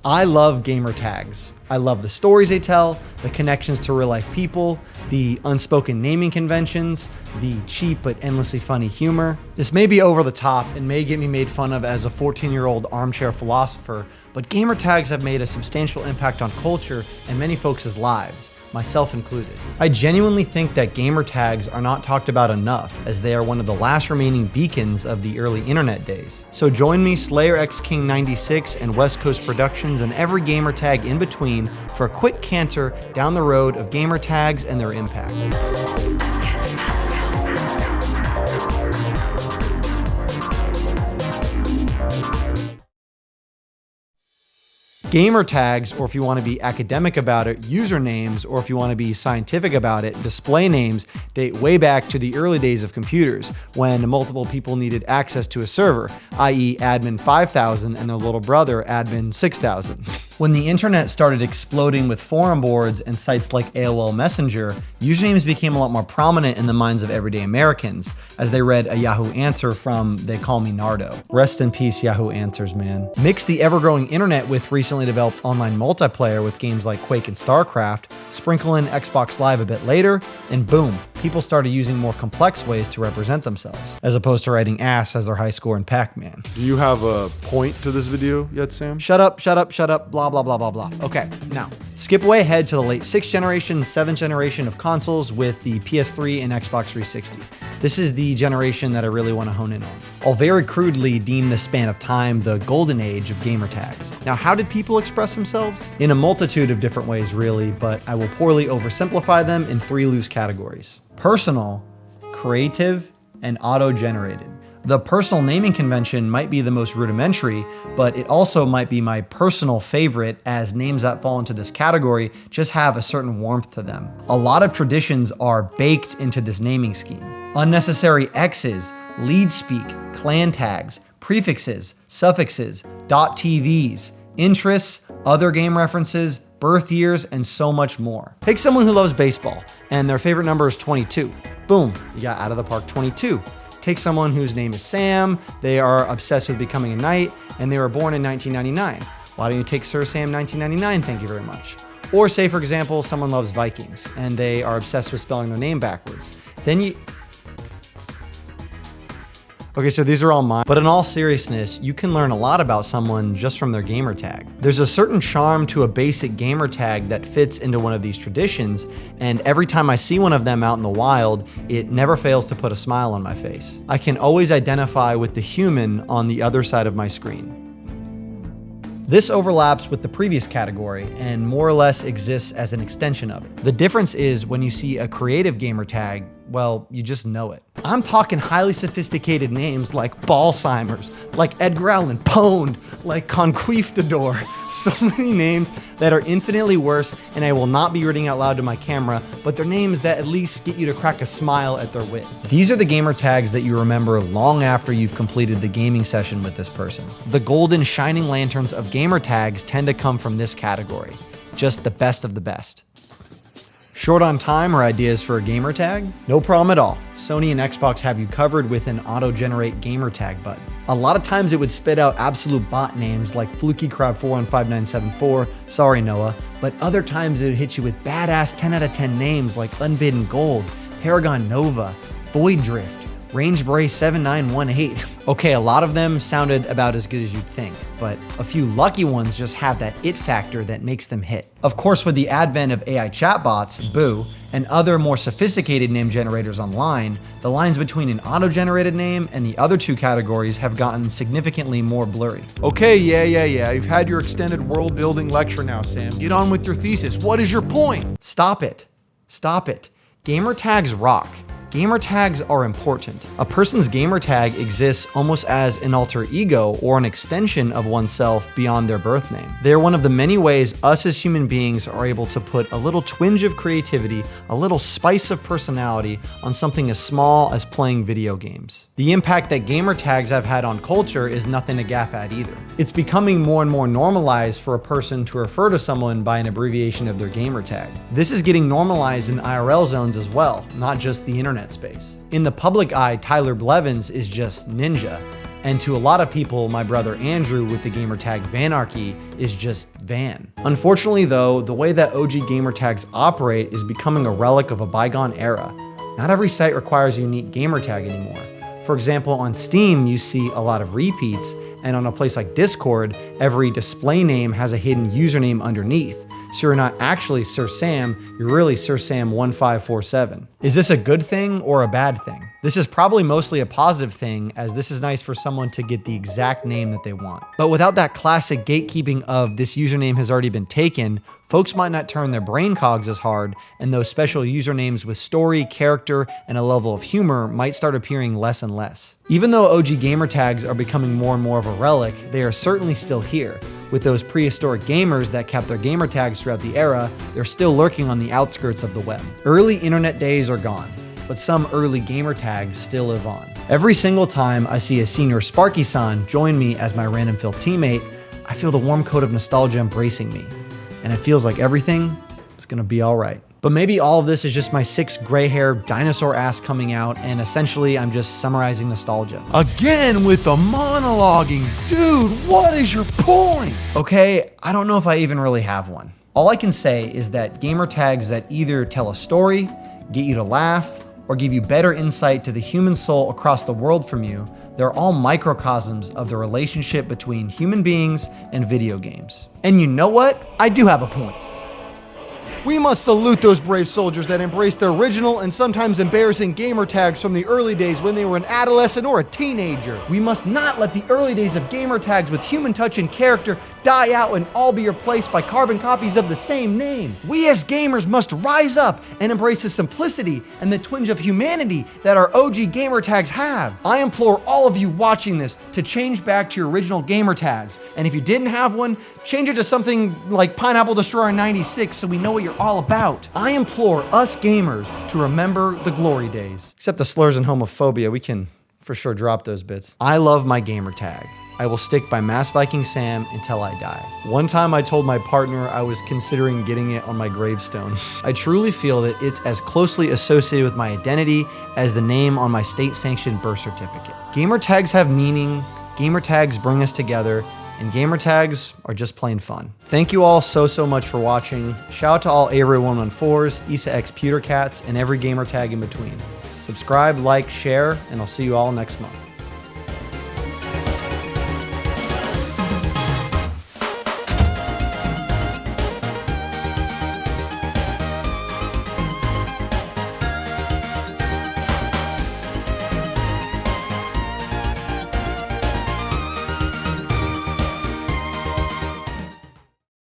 I love gamer tags. I love the stories they tell, the connections to real life people, the unspoken naming conventions, the cheap but endlessly funny humor. This may be over the top and may get me made fun of as a 14-year-old armchair philosopher, but gamer tags have made a substantial impact on culture and many folks' lives, myself included. I genuinely think that gamer tags are not talked about enough, as they are one of the last remaining beacons of the early internet days. So join me, Slayer X King 96 and West Coast Productions and every gamer tag in between for a quick canter down the road of gamer tags and their impact. Gamer tags, or if you want to be academic about it, usernames, or if you want to be scientific about it, display names, date way back to the early days of computers when multiple people needed access to a server, i.e. admin 5000 and their little brother admin 6000. When the internet started exploding with forum boards and sites like AOL Messenger, usernames became a lot more prominent in the minds of everyday Americans as they read a Yahoo answer from "They Call Me Nardo." Rest in peace, Yahoo Answers, man. Mix the ever-growing internet with recently developed online multiplayer with games like Quake and StarCraft, sprinkle in Xbox Live a bit later, and boom, people started using more complex ways to represent themselves, as opposed to writing ass as their high score in Pac-Man. Do you have a point to this video yet, Sam? Shut up, blah, blah, blah, blah, blah. Okay, now, skip way ahead to the late 6th generation, 7th generation of consoles with the PS3 and Xbox 360. This is the generation that I really want to hone in on. I'll very crudely deem this span of time the golden age of gamer tags. Now, how did people express themselves? In a multitude of different ways, really, but I will poorly oversimplify them in 3 loose categories: personal, creative, and auto-generated. The personal naming convention might be the most rudimentary, but it also might be my personal favorite, as names that fall into this category just have a certain warmth to them. A lot of traditions are baked into this naming scheme. Unnecessary X's, lead speak, clan tags, prefixes, suffixes, .tvs, interests, other game references, birth years, and so much more. Take someone who loves baseball and their favorite number is 22. Boom, you got out of the park 22. Take someone whose name is Sam, they are obsessed with becoming a knight, and they were born in 1999. Why don't you take Sir Sam 1999, thank you very much. Or say, for example, someone loves Vikings, and they are obsessed with spelling their name backwards. Then you... Okay, so these are all mine, but in all seriousness, you can learn a lot about someone just from their gamer tag. There's a certain charm to a basic gamer tag that fits into one of these traditions, and every time I see one of them out in the wild, it never fails to put a smile on my face. I can always identify with the human on the other side of my screen. This overlaps with the previous category and more or less exists as an extension of it. The difference is when you see a creative gamer tag, well, you just know it. I'm talking highly sophisticated names like Balsimers, like Edgar Allan Poe, like Conquistador. So many names that are infinitely worse, and I will not be reading out loud to my camera, but they're names that at least get you to crack a smile at their wit. These are the gamer tags that you remember long after you've completed the gaming session with this person. The golden shining lanterns of gamer tags tend to come from this category. Just the best of the best. Short on time or ideas for a gamer tag? No problem at all. Sony and Xbox have you covered with an auto-generate gamer tag button. A lot of times it would spit out absolute bot names like FlukyCrowd41597 sorry Noah, but other times it would hit you with badass 10 out of 10 names like Unbidden Gold, Paragon Nova, Void Drift, Rangebray 7918. Okay, a lot of them sounded about as good as you'd think, but a few lucky ones just have that it factor that makes them hit. Of course, with the advent of AI chatbots, boo, and other more sophisticated name generators online, the lines between an auto-generated name and the other two categories have gotten significantly more blurry. Okay, yeah. You've had your extended world building lecture now, Sam. Get on with your thesis. What is your point? Stop it. Gamer tags rock. Gamer tags are important. A person's gamer tag exists almost as an alter ego or an extension of oneself beyond their birth name. They're one of the many ways us as human beings are able to put a little twinge of creativity, a little spice of personality on something as small as playing video games. The impact that gamer tags have had on culture is nothing to gaff at either. It's becoming more and more normalized for a person to refer to someone by an abbreviation of their gamer tag. This is getting normalized in IRL zones as well, not just the internet space. In the public eye, Tyler Blevins is just Ninja. And to a lot of people, my brother Andrew with the gamertag Vanarchy is just Van. Unfortunately though, the way that OG gamertags operate is becoming a relic of a bygone era. Not every site requires a unique gamertag anymore. For example, on Steam, you see a lot of repeats, and on a place like Discord, every display name has a hidden username underneath. So you're not actually Sir Sam, you're really Sir Sam 1547. Is this a good thing or a bad thing? This is probably mostly a positive thing, as this is nice for someone to get the exact name that they want. But without that classic gatekeeping of this username has already been taken, folks might not turn their brain cogs as hard, and those special usernames with story, character, and a level of humor might start appearing less and less. Even though OG gamertags are becoming more and more of a relic, they are certainly still here. With those prehistoric gamers that kept their gamertags throughout the era, they're still lurking on the outskirts of the web. Early internet days are gone, but some early gamertags still live on. Every single time I see a senior Sparky-san join me as my random fill teammate, I feel the warm coat of nostalgia embracing me. And it feels like everything is gonna be all right. But maybe all of this is just my 6 gray hair dinosaur ass coming out, and essentially I'm just summarizing nostalgia. Again with the monologuing. Dude, what is your point? Okay, I don't know if I even really have one. All I can say is that gamertags that either tell a story, get you to laugh, or give you better insight to the human soul across the world from you, they're all microcosms of the relationship between human beings and video games. And you know what? I do have a point. We must salute those brave soldiers that embrace their original and sometimes embarrassing gamer tags from the early days when they were an adolescent or a teenager. We must not let the early days of gamer tags with human touch and character die out and all be replaced by carbon copies of the same name. We as gamers must rise up and embrace the simplicity and the twinge of humanity that our OG gamer tags have. I implore all of you watching this to change back to your original gamer tags. And if you didn't have one, change it to something like Pineapple Destroyer 96 so we know what you're all about. I implore us gamers to remember the glory days. Except the slurs and homophobia, we can for sure drop those bits. I love my gamer tag. I will stick by Mass Viking Sam until I die. One time I told my partner I was considering getting it on my gravestone. I truly feel that it's as closely associated with my identity as the name on my state-sanctioned birth certificate. Gamer tags have meaning, gamer tags bring us together, and gamer tags are just plain fun. Thank you all so much for watching. Shout out to all Avery114s, Issa X Pewter Cats, and every gamer tag in between. Subscribe, like, share, and I'll see you all next month.